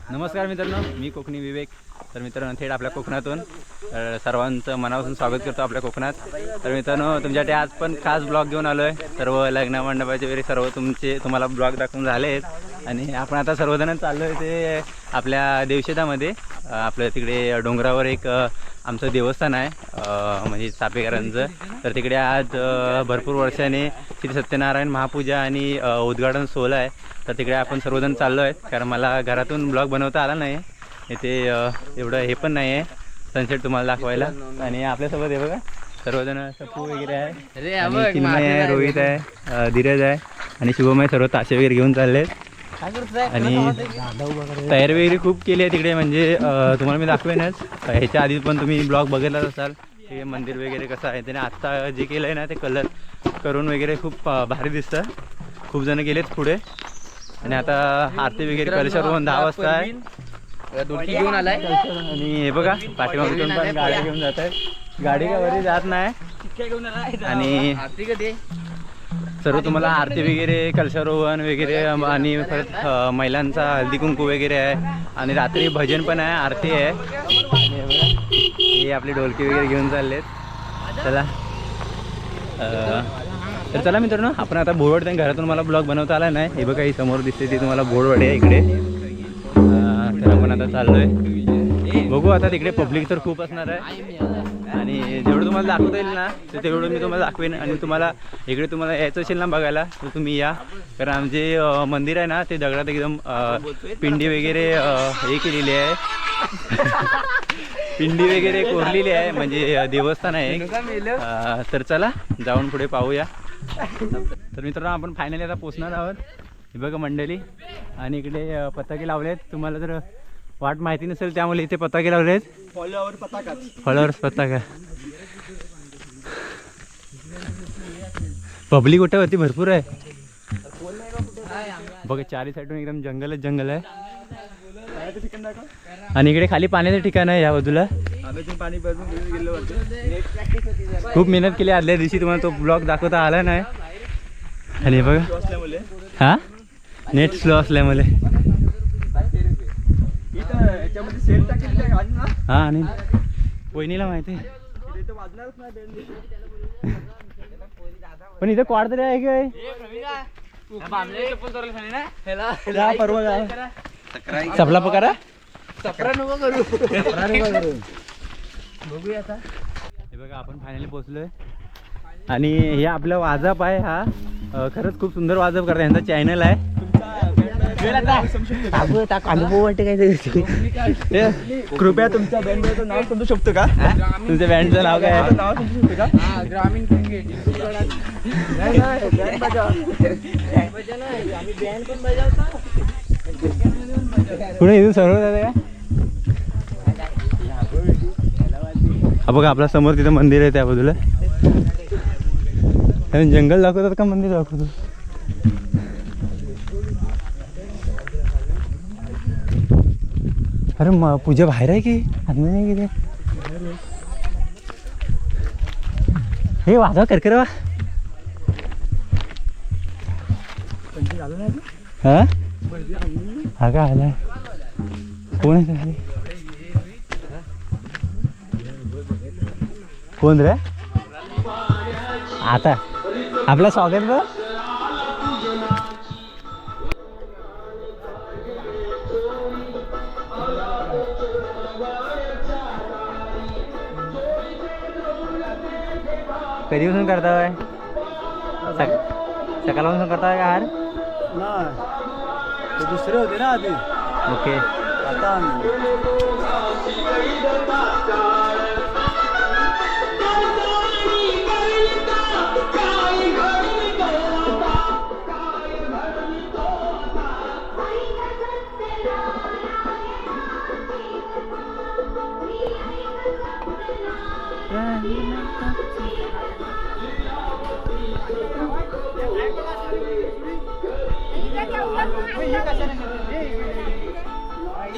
नमस्कार मित्रांनो, मी कोकणी विवेक. तर मित्रांनो, थेट आपल्या कोकणातून सर्वांचं मनापासून स्वागत करतो आपल्या कोकणात. तर मित्रांनो, तुमच्यासाठी आज पण खास ब्लॉग घेऊन आलो आहे. सर्व लग्न मंडपाचे वगैरे सर्व तुम्हाला ब्लॉग दाखवून झाले आहेत. आणि आपण आता सर्वजण चाललो आहे ते आपल्या देवशेतामध्ये. आपल्या तिकडे डोंगरावर एक आमचं देवस्थान आहे, म्हणजे चापेकरांचं. तर तिकडे आज भरपूर वर्षाने श्री सत्यनारायण महापूजा आणि उद्घाटन सोहळा आहे. तर तिकडे आपण सर्वजण चाललो आहेत, कारण मला घरातून ब्लॉग बनवता आला नाही. इथे एवढं हे पण नाही आहे सनसेट तुम्हाला दाखवायला. आणि आपल्यासोबत हे बघा सर्वजण सप्पू वगैरे आहे, आणि चिन्मय आहे, रोहित आहे, धीरज आहे आणि शुभम आहे. सर्व ताशे वगैरे घेऊन चालले आहेत आणि तयारी वगैरे खूप केली आहे तिकडे. म्हणजे तुम्हाला मी दाखवेनच. ह्याच्या आधी पण तुम्ही ब्लॉग बघितलाच असाल हे मंदिर वगैरे कसं आहे. त्याने आत्ता जे केलं आहे ना ते कलर करून वगैरे खूप भारी दिसतं. खूप जण गेलेत पुढे. आणि आता आरती वगैरे कलशावरून 10 वाजता आहे. घेऊन आलाय आणि हे बघा पाठीमागून पण गाडी घेऊन जात आहे. गाडी का वरी जात नाही. आणि सर्व तुम्हाला आरती वगैरे कलशारोहण वगैरे आणि परत महिलांचा हळदी कुंकू वगैरे आहे. आणि रात्री भजन पण आहे, आरती आहे. हे आपले ढोलकी वगैरे घेऊन चाललेत. चला तर चला मित्रांनो, आपण आता बोरवड घरातून मला ब्लॉग बनवता आला नाही. हे बघा ही समोर दिसते ती तुम्हाला बोरवड आहे इकडे. तर आपण आता चाललोय. बघू आता तिकडे पब्लिक तर खूप असणार आहे. आणि जेवढं तुम्हाला दाखवता येईल ना तर तेवढं मी तुम्हाला दाखवेन. आणि तुम्हाला इकडे तुम्हाला यायचं असेल ना बघायला तर तुम्ही या. कारण आमचे मंदिर आहे ना ते दगडात एकदम पिंडी वगैरे हे केलेली आहे. पिंडी वगैरे कोरलेली आहे, म्हणजे देवस्थान आहे. तर चला जाऊन पुढे पाहूया. तर मित्रांनो, आपण फायनली आता पोचणार आहोत. हे बघा मंडळी, आणि इकडे पताके लावलेत. तुम्हाला जर वाट माहिती नसेल त्यामुळे इथे पताके लावलेत. फॉलोअर्स पताका. पब्लिक उठावरती भरपूर आहे बघा. चारी साईडून एकदम जंगलच जंगल आहे. आणि इकडे खाली पाण्याचं ठिकाण आहे या बाजूला. खूप मेहनत केली आदल्या दिवशी, तुम्हाला तो ब्लॉग दाखवता आला नाही. आणि बघा हा नेट स्लो असल्यामुळे हा. आणि वहिनीला माहिती पण इथं क्वाड तरी आहे काय. सपला पकारा बघूया आता. हे बघा आपण फायनली पोहोचलोय. आणि हे आपलं वाजप आहे. हा खरंच खूप सुंदर वाजप करतात. यांचा चॅनल आहे. कृपया तुमच्या बँडचं नाव समजू शकतो का? तुमच्या बँडचं नाव काय आहे? नाव समजू शकतो का? ग्रामीण क्रिकेट. पुढे इथून सर्व जाते का? हा बघा आपल्या समोर तिथं मंदिर आहे त्या बाजूला. जंगल दाखवतात का मंदिर दाखवतो? अरे पूजा बाहेर आहे की आतमध्ये नाही की? हे वाजवा करकरवा. हा हा का आला? कोण आहे? कोण रे? आता आपलं स्वागत बघ. कधीपासून करताय? सकाळपासून करताय का हार? नाही, दुसरे होते ना आधी. ओके.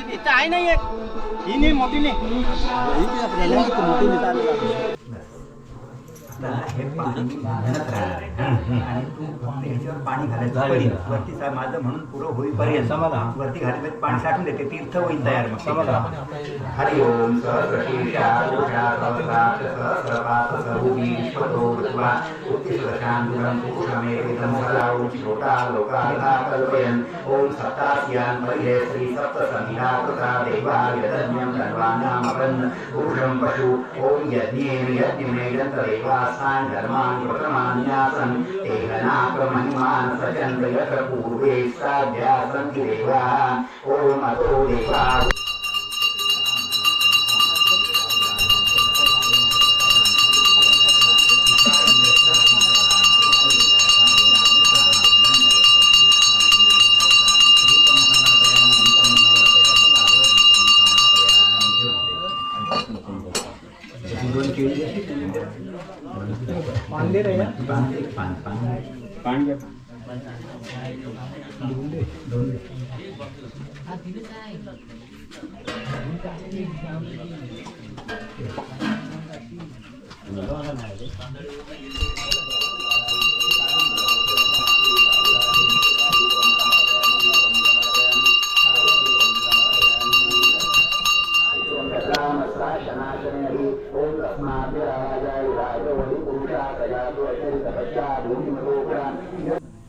आता आहे नाही ही नाही मोठी नाही. असता हे पाणी घालत राहणार आणि तू फक्त ह्याच्यावर पाणी घालायचं पहिलं. वरती माझं म्हणून पुरं होईपर्यंत वरती घालत पाणी साठून देते तीर्थ होईल तयार मग हरि ओम सहस्रशीर्षा पुरुषा सहस्राक्ष सहस्रपात सहूतीश्वतो ऋत्वा उत्तिष्ठशान्तिरं पुरुषमेवेदं सदा ओम श्रोता लोकाः कल्पयन् ओम सप्तास्यान् परिहे श्री सप्तसमिधा कृता देवा यदन्यं धन्वानामपन् पुरुषं पशु ओम यज्ञेन यज्ञमेदं तदेवास्तान् धर्मान् प्रथमान्यासन् तेहनाक्रमहिमान् सचन्द्र यत्र पूर्वे साध्या सन्ति देवाः ओम अतो देवा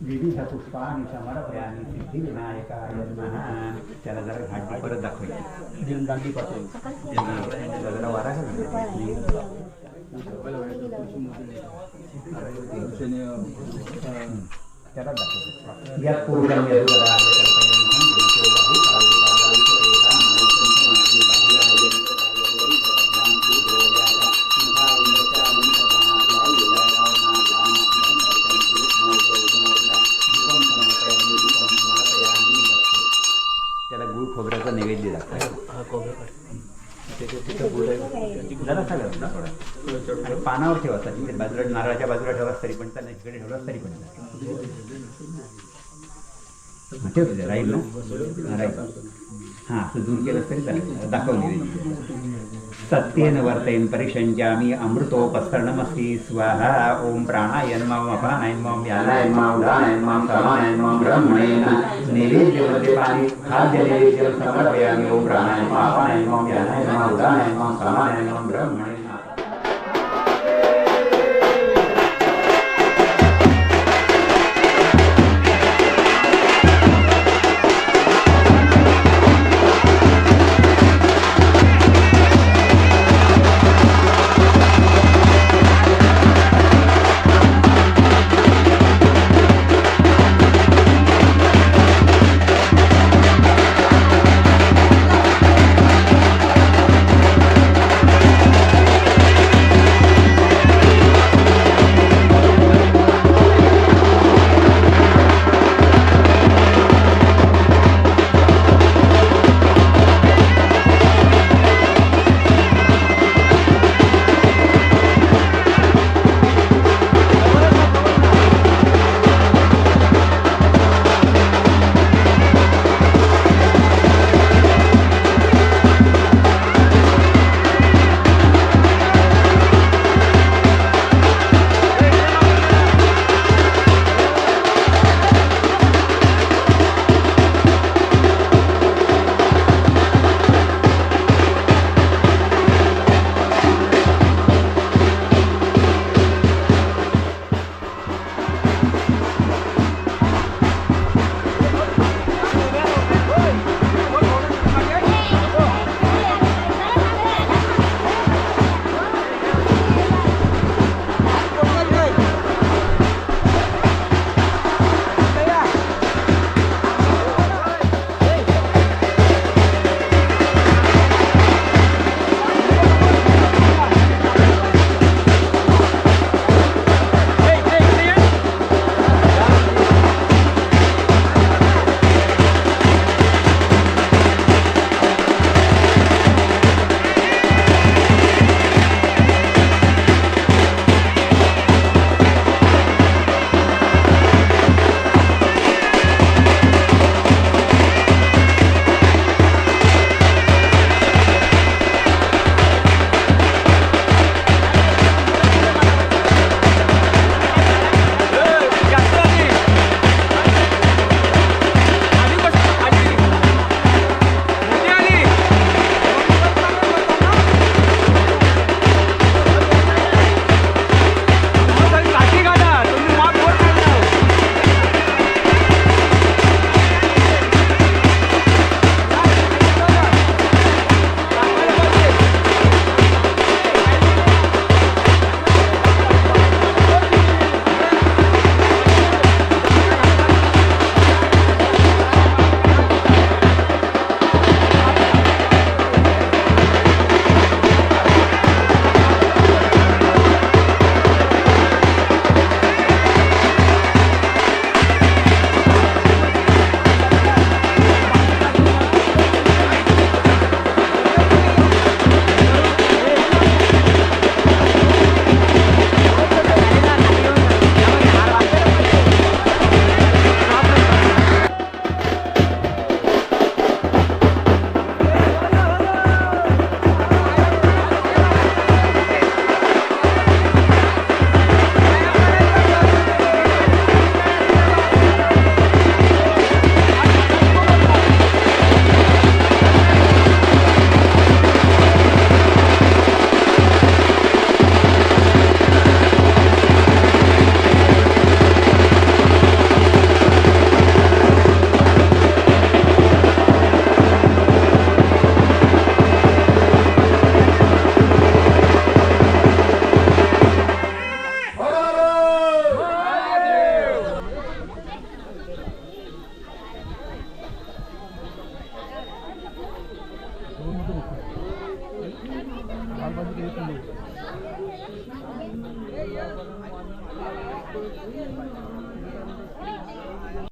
विविध पुष्पाणि समर्पयामि सिद्धिविनायकाय नमः. त्याला जरा घाटी परत दाखवायची दांडी पाठवून जरा वारा त्याला दाखवायचं या पुरुषांनी त्याला गुळ खोबऱ्याचा नैवेद्य दाखवायचा. जरा सगळं आणि पानावर ठेवायचा तिथे बाजूला नारळाच्या बाजूला ठेवलास तरी पण चालेल इकडे ठेवलास तरी पण ठेवतो राहील ना राहील. हां असं दूर केलंस तरी चालेल दाखवली. सत्येन वर्तयन परिषंजामि अमृतोपस्तरणमस्ति स्वाहा. ओम प्राणायन मम अपानायन मम व्यानायन मम उदानायन मम समानायन मम ब्रह्मणेन नैवेद्यमध्ये पाणी खाद्य नैवेद्य समर्पयामि. ओम प्राणायन मम अपानायन मम व्यानायन मम उदानायन मम समानायन मम ब्रह्मणेन